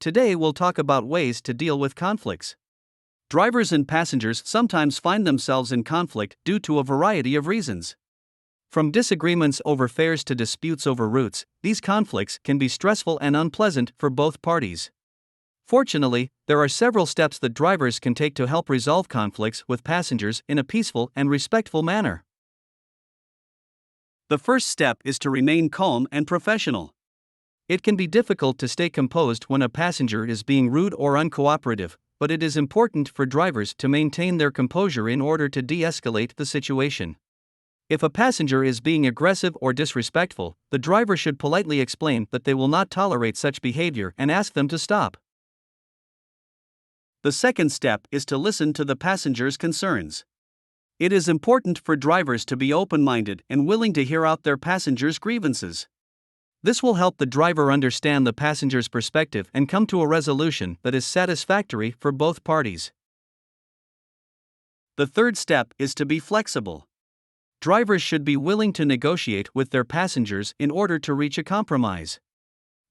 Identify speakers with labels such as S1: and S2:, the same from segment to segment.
S1: Today we'll talk about ways to deal with conflicts. Drivers and passengers sometimes find themselves in conflict due to a variety of reasons. From disagreements over fares to disputes over routes, these conflicts can be stressful and unpleasant for both parties. Fortunately, there are several steps that drivers can take to help resolve conflicts with passengers in a peaceful and respectful manner. The first step is to remain calm and professional. It can be difficult to stay composed when a passenger is being rude or uncooperative, but it is important for drivers to maintain their composure in order to de-escalate the situation. If a passenger is being aggressive or disrespectful, the driver should politely explain that they will not tolerate such behavior and ask them to stop. The second step is to listen to the passenger's concerns. It is important for drivers to be open-minded and willing to hear out their passengers' grievances. This will help the driver understand the passenger's perspective and come to a resolution that is satisfactory for both parties. The third step is to be flexible. Drivers should be willing to negotiate with their passengers in order to reach a compromise.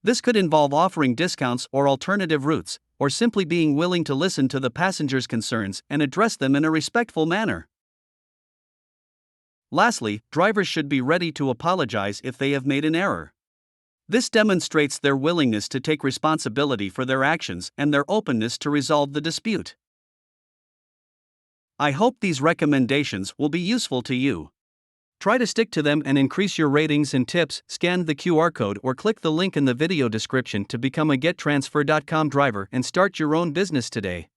S1: This could involve offering discounts or alternative routes, or simply being willing to listen to the passengers' concerns and address them in a respectful manner. Lastly, drivers should be ready to apologize if they have made an error. This demonstrates their willingness to take responsibility for their actions and their openness to resolve the dispute. I hope these recommendations will be useful to you. Try to stick to them and increase your ratings and tips. Scan the QR code or click the link in the video description to become a GetTransfer.com driver and start your own business today.